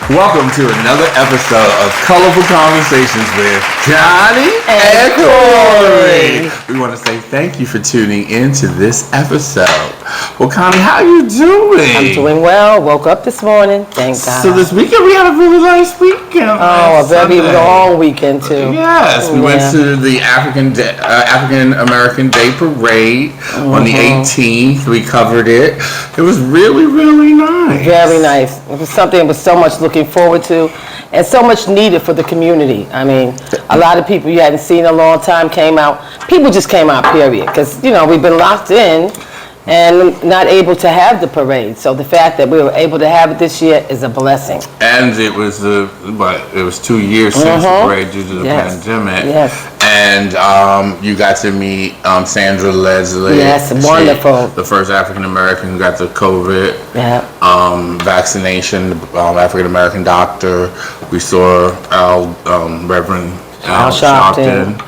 Welcome to another episode of Colorful Conversations with Connie and Corey. We want to say thank you for tuning in to this episode. Well, Connie, how you doing? I'm doing well. Woke up this morning. Thank God. So this weekend we had a really nice weekend. Oh, a very long weekend too. Yes, we went to the African American Day Parade on the 18th. We covered it. It was really, really nice. Very nice. It was something I was so much looking forward to and so much needed for the community. I mean, a lot of people you hadn't seen in a long time came out. People just came out, period, because, you know, we've been locked in and not able to have the parade. So the fact that we were able to have it this year is a blessing. And it was it was 2 years since the parade due to the pandemic. Yes. And you got to meet Sandra Leslie. Yes, wonderful. The first African American who got the COVID vaccination, African American doctor. We saw Reverend Al Sharpton.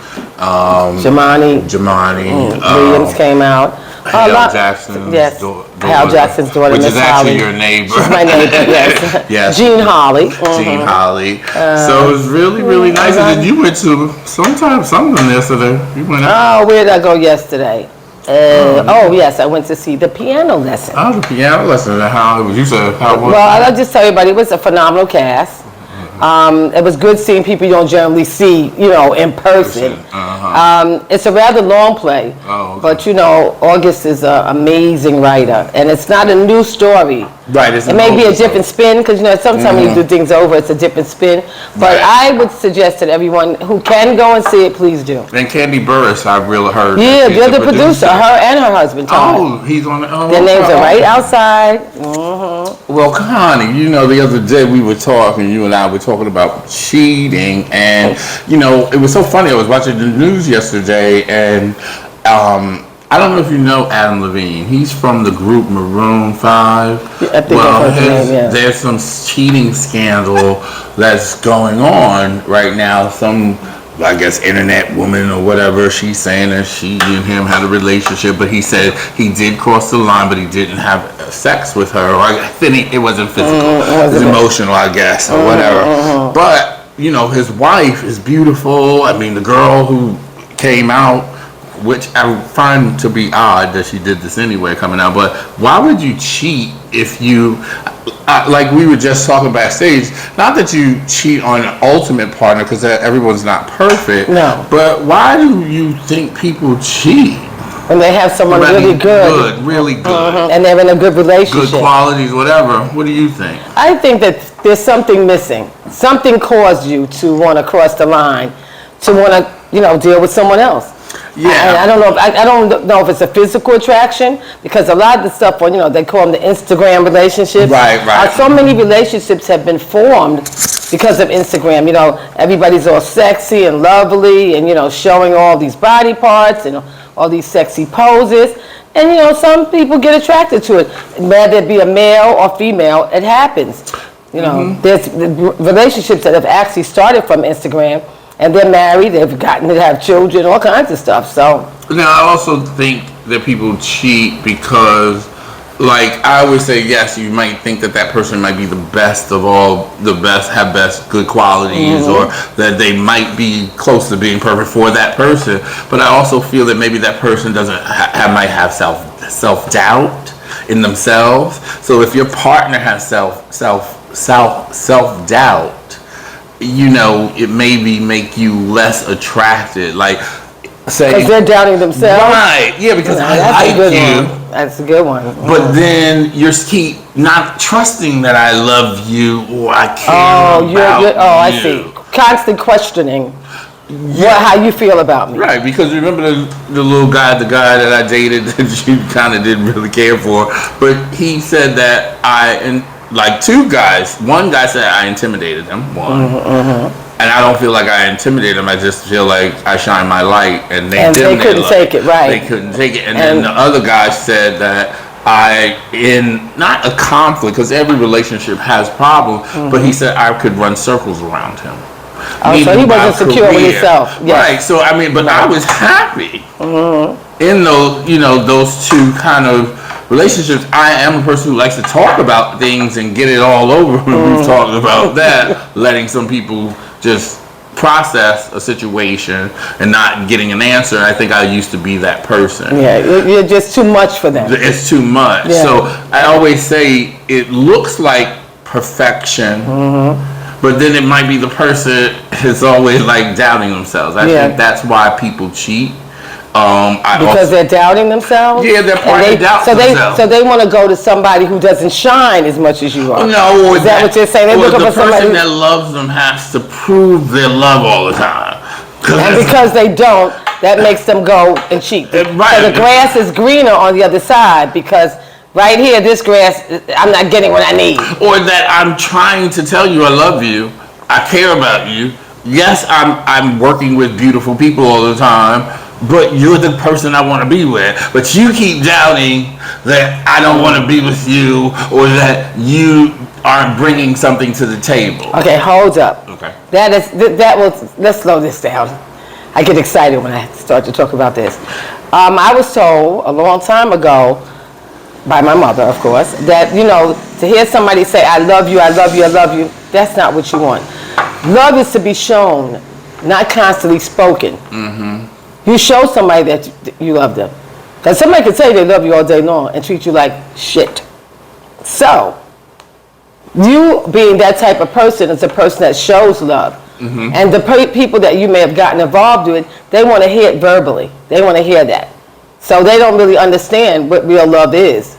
Jamani Williams came out. Hal Jackson's daughter. Hal Jackson's daughter, which Miss is actually Holly. your neighbor. She's my neighbor, yes. Yes. Jean Holly. Jean Holly. So it was really, really nice. And then you went to something yesterday. You went out. Oh, where did I go yesterday? Yes, I went to see the piano lesson. Oh, the piano lesson. How was it? Well, I'll just tell everybody, it was a phenomenal cast. It was good seeing people you don't generally see, in person. It's a rather long play, but August is an amazing writer, and it's not a new story. Right, it may be a different spin because sometimes when you do things over, it's a different spin. But I would suggest that everyone who can go and see it, please do. And Candy Burris, I've really heard. Yeah, they're the producer. Her and her husband. Todd. Oh, he's on the. Their names are right outside. Well, Connie, the other day we were talking. You and I were talking about cheating, and it was so funny. I was watching the news yesterday, and I don't know if you know Adam Levine. He's from the group Maroon 5. I think there's some cheating scandal that's going on right now. Some, I guess, internet woman or whatever, she's saying that she and him had a relationship, but he said he did cross the line, but he didn't have sex with her. Or I think it wasn't physical. It was emotional, I guess, or whatever. But, his wife is beautiful. I mean, the girl who came out, which I find to be odd that she did this anyway coming out, but why would you cheat if you, like we were just talking backstage, not that you cheat on an ultimate partner because everyone's not perfect, no, but why do you think people cheat? When they have someone really good. Really good. And they're in a good relationship. Good qualities, whatever. What do you think? I think that there's something missing. Something caused you to want to cross the line, to want to, deal with someone else. Yeah. I don't know if it's a physical attraction, because a lot of the stuff on, they call them the Instagram relationships. Right. So many relationships have been formed because of Instagram. Everybody's all sexy and lovely and, showing all these body parts and all these sexy poses. And, some people get attracted to it. Whether it be a male or female, it happens. There's relationships that have actually started from Instagram, and they're married, they've gotten to have children, all kinds of stuff. So now I also think that people cheat because, like I always say, yes, you might think that person might be the best of all, have best good qualities, or that they might be close to being perfect for that person. But I also feel that maybe that person might have self-doubt in themselves. So if your partner has self-doubt, it maybe make you less attracted. Like, say, because they're doubting themselves. Right? Yeah, because I like you. That's a good one. But then you're keep not trusting that I love you or I care about you. I see. Constant questioning. How you feel about me. Right, because remember the little guy, the guy that I dated that you kind of didn't really care for, but he said that like two guys. One guy said I intimidated him. And I don't feel like I intimidated them. I just feel like I shine my light, and they couldn't take it. Right. They couldn't take it. And then the other guy said that not a conflict, because every relationship has problems, but he said I could run circles around him. So he wasn't secure with himself. Yes. Right. So I mean, but I was happy in those, those two kind of relationships, I am a person who likes to talk about things and get it all over. We've talked about that, letting some people just process a situation and not getting an answer. I think I used to be that person. Yeah, you're just too much for them. It's too much. Yeah. So I always say it looks like perfection, but then it might be the person is always like doubting themselves. I think that's why people cheat. Because they're doubting themselves? Yeah, they're partly doubting themselves. So they want to go to somebody who doesn't shine as much as you are. No, is that what you're saying? They're looking for somebody that loves them has to prove their love all the time. And because they don't, that makes them go and cheat. Right. So the grass is greener on the other side because right here, this grass, I'm not getting what I need. Or that I'm trying to tell you I love you, I care about you. Yes, I'm working with beautiful people all the time, but you're the person I want to be with. But you keep doubting that I don't want to be with you or that you aren't bringing something to the table. Okay, hold up. Okay. Let's slow this down. I get excited when I start to talk about this. I was told a long time ago, by my mother, of course, that, to hear somebody say, I love you, I love you, I love you, that's not what you want. Love is to be shown, not constantly spoken. You show somebody that you love them. Because somebody can say they love you all day long and treat you like shit. So, you being that type of person is a person that shows love. And the people that you may have gotten involved with, they want to hear it verbally. They want to hear that. So they don't really understand what real love is.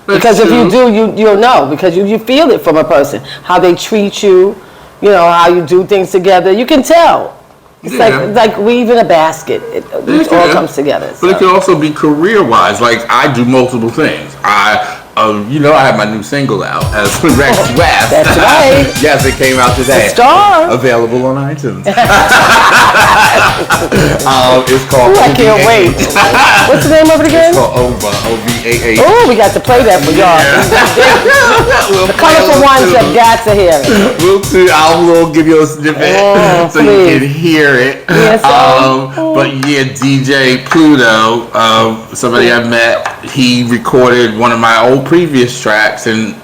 Because if you do, you'll know. Because you feel it from a person. How they treat you, how you do things together. You can tell. It's like weaving a basket. It all comes together. But it can also be career-wise. Like, I do multiple things. I have my new single out as Rex West. That's right. Yes, it came out today. It's a star. Available on iTunes. It's called I can't wait. What's the name of it again? It's called OVA, O-V-A-A. Oh, we got to play that for y'all. We'll The colorful ones have got to hear it. We'll give you a snippet so please. you can hear it. Yes, But yeah, DJ Pluto, somebody I met, he recorded one of my old previous tracks, and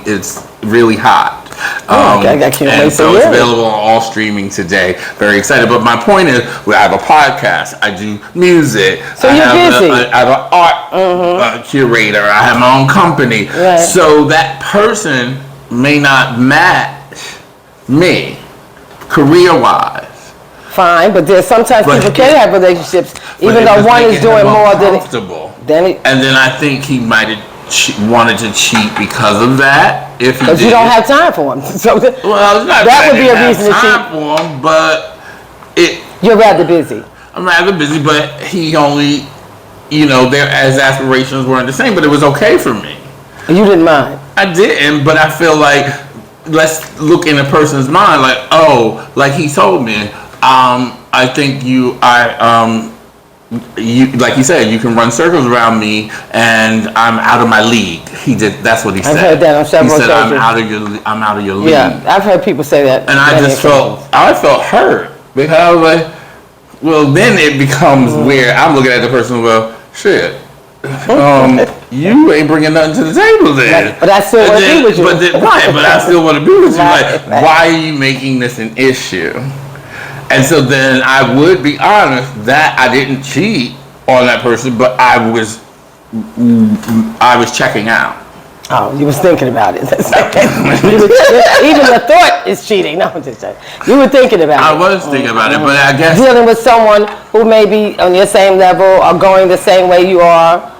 it's really hot. I can't wait and to so hear it's it. available on all streaming today. Very excited. But my point is, I have a podcast. I do music. So you're busy. I have an art curator. I have my own company. Right. So that person may not match me career-wise. Fine, but there's sometimes people can have relationships, even though one is doing more than And then I think he might have wanted to cheat because of that. Because you don't have time for him. So well, it's not that would be a reason to cheat. For him, but you're rather busy. I'm rather busy, but he only, his aspirations weren't the same. But it was okay for me. You didn't mind. I didn't, but I feel like let's look in a person's mind. Like, like he told me. I think you like you said, you can run circles around me, and I'm out of my league. That's what he said. I've heard that on several occasions. He said, occasions. I'm out of your league. Yeah, I've heard people say that. And I felt hurt because I was like, well, then it becomes where I'm looking at the person. Well, shit. You ain't bringing nothing to the table then. Right. But I still want to be with you. But I still want to be with you. Right. Why are you making this an issue? And so then I would be honest that I didn't cheat on that person, but I was checking out. Oh, you was thinking about it. Even the thought is cheating. No, I'm just joking. You were thinking about it. I was thinking about it, but I guess dealing with someone who may be on your same level or going the same way you are.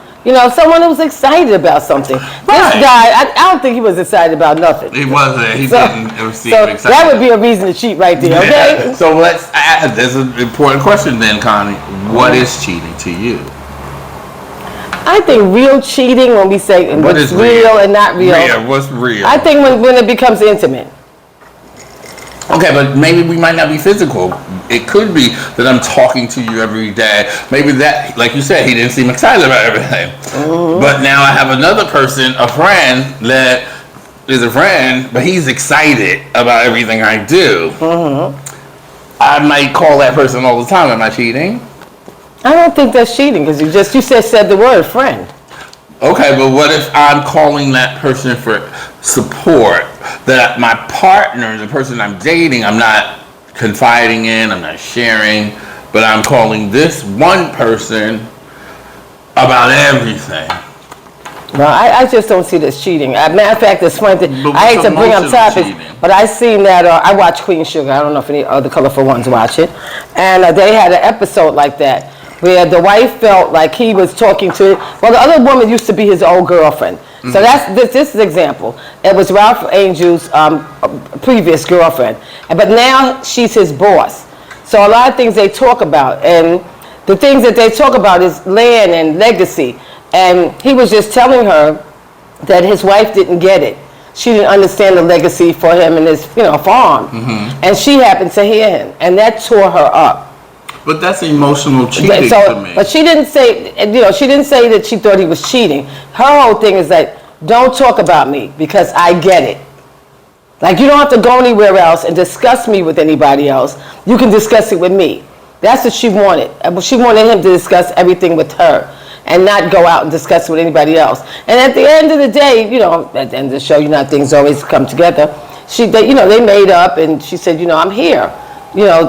Someone who's excited about something. This guy, I don't think he was excited about nothing. He wasn't. He didn't seem excited. That would be a reason to cheat right there, okay? Yeah. So let's add, there's an important question then, Connie. What is cheating to you? I think real cheating, when we say what's real and not real. What's real? I think when it becomes intimate. Okay, but maybe we might not be physical. It could be that I'm talking to you every day. Maybe that, like you said, he didn't seem excited about everything. But now I have another person, a friend, that is a friend, but he's excited about everything I do. I might call that person all the time. Am I cheating? I don't think that's cheating because you said the word friend. Okay, but what if I'm calling that person for support? That my partner, the person I'm dating, I'm not confiding in, I'm not sharing, but I'm calling this one person about everything. No, I just don't see this cheating. Matter of fact, it's funny thing. But I hate what's to bring up emotional topics, cheating? but I seen that. I watch Queen Sugar. I don't know if any other colorful ones watch it, and they had an episode like that where the wife felt like he was talking to. Well, the other woman used to be his old girlfriend. So that's this is an example. It was Ralph Angel's previous girlfriend, but now she's his boss. So a lot of things they talk about, and the things that they talk about is land and legacy. And he was just telling her that his wife didn't get it. She didn't understand the legacy for him and his, farm. And she happened to hear him, and that tore her up. But that's emotional cheating to me. But she didn't say, she didn't say that she thought he was cheating. Her whole thing is like, don't talk about me because I get it. Like, you don't have to go anywhere else and discuss me with anybody else. You can discuss it with me. That's what she wanted. She wanted him to discuss everything with her and not go out and discuss it with anybody else. And at the end of the day, at the end of the show, things always come together. They made up, and she said, I'm here.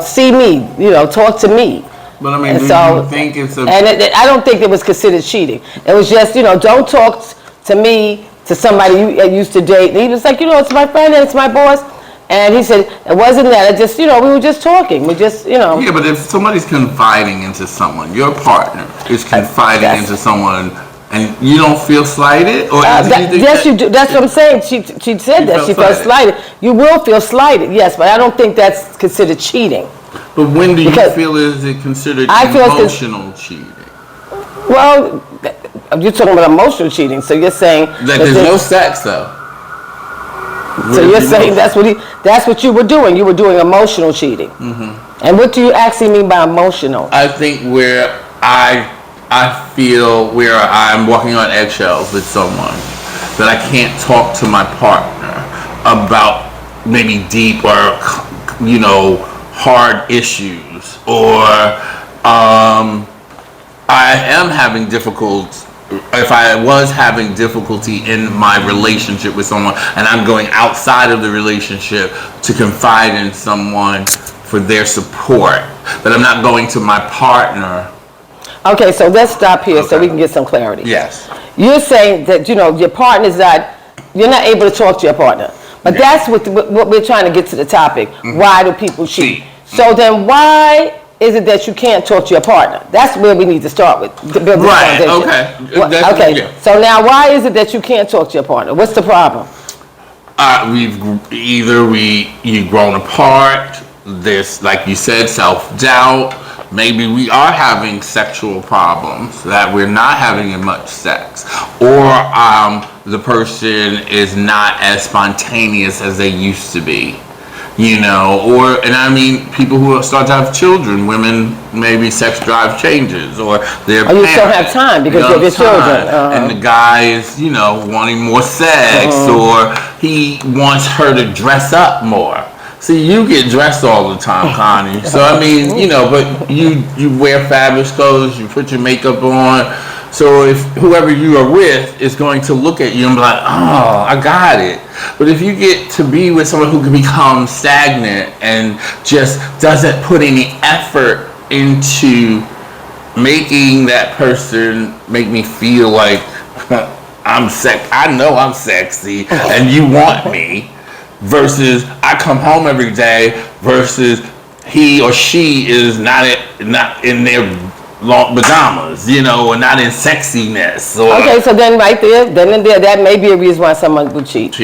See me. Talk to me. But I mean, do you think it's a... And I don't think it was considered cheating. It was just, don't talk to me, to somebody you used to date. And he was like, it's my friend and it's my boss. And he said, it wasn't that. It just, we were just talking. We just, Yeah, but if somebody's confiding into someone, your partner is confiding into someone, and you don't feel slighted? Or yes, you do. That's what I'm saying. She said that. She felt slighted. You will feel slighted, yes, but I don't think that's considered cheating. But when do you feel is it considered emotional cheating? Well, you're talking about emotional cheating, so you're saying... That there's no sex, though. So you're saying that's what you were doing. You were doing emotional cheating. And what do you actually mean by emotional? I think where I feel where I'm walking on eggshells with someone, that I can't talk to my partner about maybe deep or hard issues, or I am having difficulty. If I was having difficulty in my relationship with someone and I'm going outside of the relationship to confide in someone for their support, that I'm not going to my partner. Okay, so let's stop here so we can get some clarity. Yes. You're saying that, your partner's you're not able to talk to your partner. But that's what we're trying to get to the topic. Why do people cheat? So then why is it that you can't talk to your partner? That's where we need to start with. Right, okay. Okay, yeah. So now why is it that you can't talk to your partner? What's the problem? You've grown apart. There's, like you said, self-doubt. Maybe we are having sexual problems, that we're not having as much sex. Or the person is not as spontaneous as they used to be. And I mean, people who start to have children, women, maybe sex drive changes, or their you still have time because you have your children. And the guy is, wanting more sex, or he wants her to dress up more. See, you get dressed all the time, Connie. So, I mean, but you wear fabulous clothes, you put your makeup on. So if whoever you are with is going to look at you and be like, oh, I got it. But if you get to be with someone who can become stagnant and just doesn't put any effort into making that person make me feel like I know I'm sexy and you want me, versus I come home every day, versus he or she is not in their long pajamas, or not in sexiness. Okay, so then right there, that may be a reason why someone would cheat.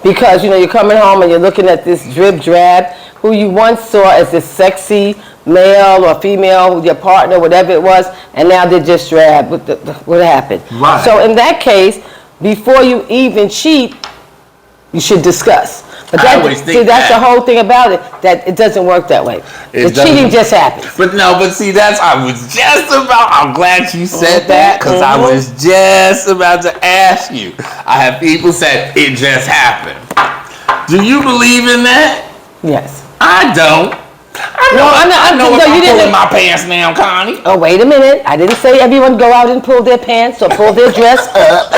Because, you're coming home and you're looking at this drip drab who you once saw as this sexy male or female, your partner, whatever it was, and now they're just drab. What happened? Right. So in that case, before you even cheat, you should discuss. But that's the whole thing about it, that it doesn't work that way. The cheating just happens. I'm glad you said that, because I was just about to ask you. I have people say, it just happened. Do you believe in that? Yes. I don't. I know if I'm pulling my pants now, Connie. Oh, wait a minute. I didn't say everyone go out and pull their pants or pull their dress up.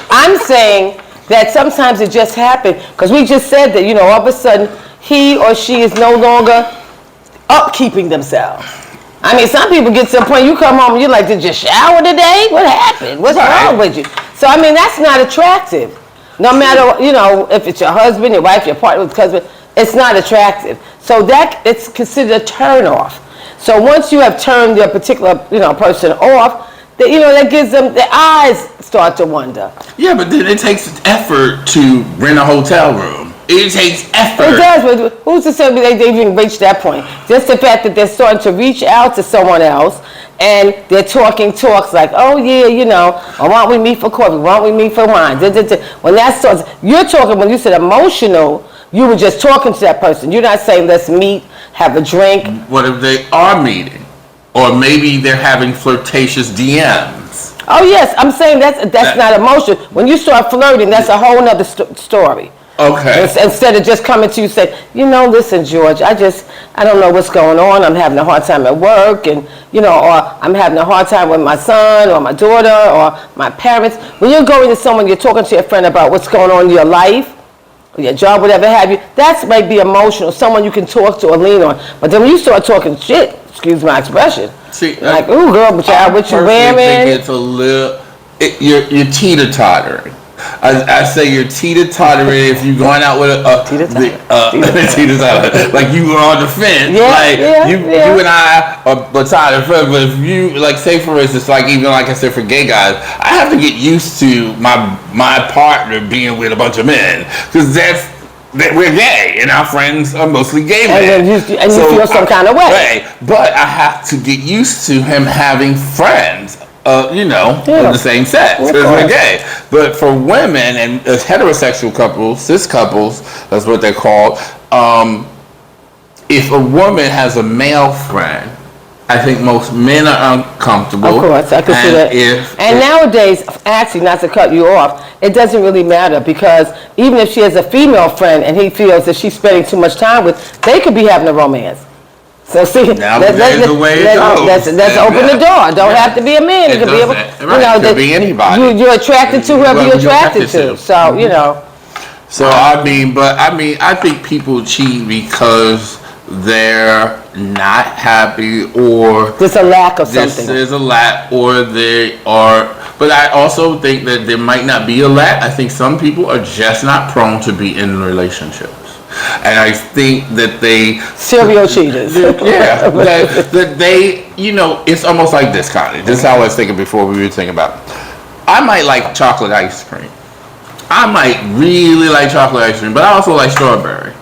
I'm saying that sometimes it just happens. Because we just said that, all of a sudden, he or she is no longer upkeeping themselves. I mean, some people get to the point, you come home and you're like, did you shower today? What happened? What's wrong with you? So, I mean, that's not attractive. No matter, if it's your husband, your wife, your partner, your husband, it's not attractive. So it's considered a turn off. So once you have turned your particular, person off, that gives them, their eyes start to wonder. Yeah, but then it takes effort to rent a hotel room. It takes effort. It does, but who's to say they even reached that point? Just the fact that they're starting to reach out to someone else and they're talking talks like, oh yeah, why don't we meet for coffee? Why don't we meet for wine? When that starts, you're talking, when you said emotional, you were just talking to that person. You're not saying let's meet, have a drink. What if they are meeting? Or maybe they're having flirtatious DMs. Oh yes, I'm saying that's not emotional. When you start flirting, that's a whole other story. Okay. Instead of just coming to you and say, listen, George, I don't know what's going on. I'm having a hard time at work, and or I'm having a hard time with my son or my daughter or my parents. When you're going to someone, you're talking to your friend about what's going on in your life, or your job, whatever have you. That might be emotional. Someone you can talk to or lean on. But then when you start talking shit, excuse my expression, see, like, ooh, girl, but what you wearing? I think it's a little. You're teeter-tottering. I say you're teeter-tottering if you're going out with teeter-totter. Like you were on the fence. You and I are beside friends. But if you, like, say for instance, like even like I said for gay guys, I have to get used to my partner being with a bunch of men because we're gay and our friends are mostly gay men. And you feel some kind of way. Right. But I have to get used to him having friends. Of the same sex, because we're gay. But for women and heterosexual couples, cis couples, that's what they're called, if a woman has a male friend, I think most men are uncomfortable. Of course, I can see that. And nowadays, actually, not to cut you off, it doesn't really matter because even if she has a female friend and he feels that she's spending too much time with, they could be having a romance. So see, let's open the door. Don't have to be a man. It could be could be anybody. You're attracted to whoever you're attracted to. So So I think people cheat because they're not happy or there's a lack of something. There's a lack, or they are. But I also think that there might not be a lack. I think some people are just not prone to be in relationships. And I think that they serial cheaters. Yeah, that they, it's almost like this, Connie. This is how I was thinking before we were thinking about it. I might like chocolate ice cream. I might really like chocolate ice cream, but I also like strawberry.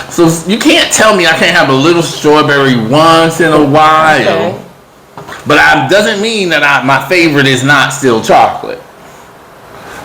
So you can't tell me I can't have a little strawberry once in a while. Okay. But that doesn't mean that my favorite is not still chocolate.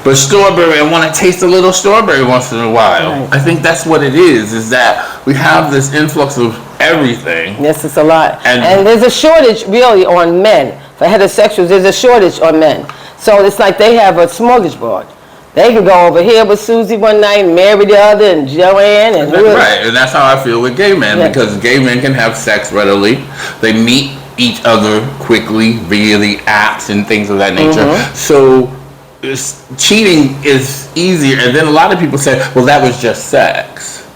But strawberry, I want to taste a little strawberry once in a while. Right. I think that's what it is that we have this influx of everything. Yes, it's a lot. And there's a shortage really on men. For heterosexuals, there's a shortage on men. So it's like they have a smorgasbord. They can go over here with Susie one night and marry the other and Joanne and right, and that's how I feel with gay men because gay men can have sex readily. They meet each other quickly via the apps and things of that nature. Mm-hmm. So cheating is easier, and then a lot of people say, well, that was just sex.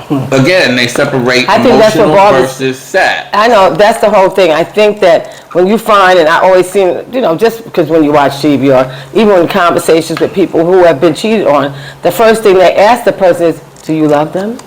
Again, they separate emotional versus sex. I know, that's the whole thing. I think that when you find, and I always seen, just because when you watch TV or even in conversations with people who have been cheated on, the first thing they ask the person is, do you love them?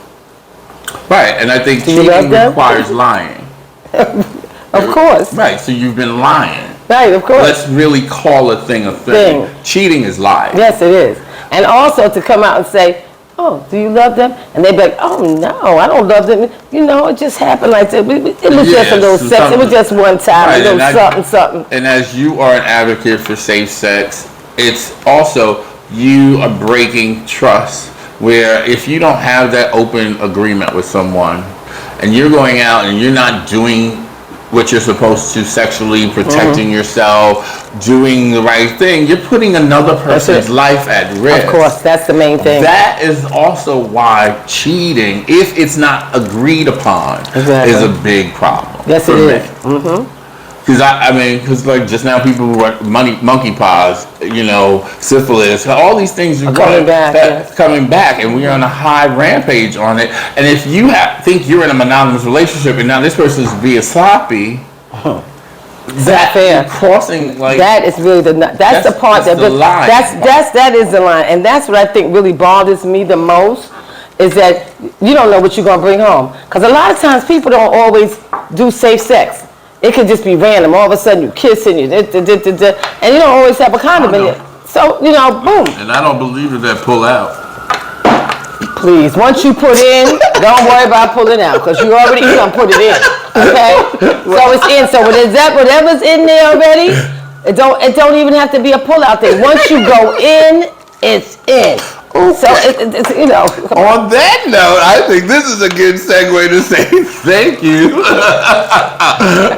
Right, and I think cheating requires lying. Of course. Right, so you've been lying. Right, of course. Let's really call a thing a thing. Cheating is lying. Yes, it is. And also to come out and say, oh, do you love them? And they'd be like, oh, no, I don't love them. It just happened like that. It was just a little sex. It was just one time. Right, a little something. And as you are an advocate for safe sex, it's also you are breaking trust. Where if you don't have that open agreement with someone and you're going out and you're not doing what you're supposed to sexually, protecting yourself, doing the right thing, you're putting another person's life at risk. Of course, that's the main thing. That is also why cheating, if it's not agreed upon, is a big problem. Yes, it is. Because because like just now, people who are monkey paws, syphilis, all these things are coming back. Coming back, and we're on a high rampage on it. And if you think you're in a monogamous relationship, and now this person's being sloppy, that fair crossing that is really that's the part that is the line, and that's what I think really bothers me the most. Is that you don't know what you're gonna bring home, because a lot of times people don't always do safe sex. It could just be random. All of a sudden, you kissing, and you don't always have a condom in it. So, boom. And I don't believe that pull out. Please, once you put in, don't worry about pulling out, because you done put it in. Okay? So it's in. So whatever's in there already, it don't even have to be a pull out thing. Once you go in, it's in. Okay. So it's On that note, I think this is a good segue to say thank you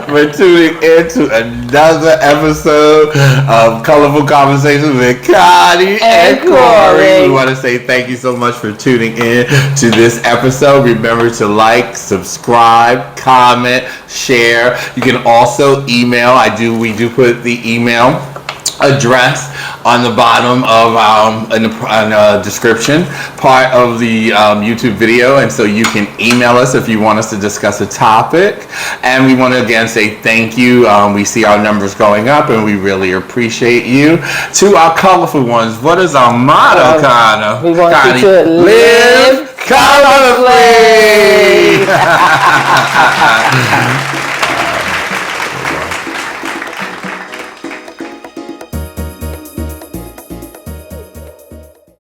for tuning in to another episode of Colorful Conversations with Connie and Corey. We want to say thank you so much for tuning in to this episode. Remember to like, subscribe, comment, share. You can also email. We do put the email address on the bottom of in the description part of the YouTube video, and so you can email us if you want us to discuss a topic. And we want to again say thank you. We see our numbers going up, and we really appreciate you. To our colorful ones, what is our motto, Connie? We want you to live colorfully.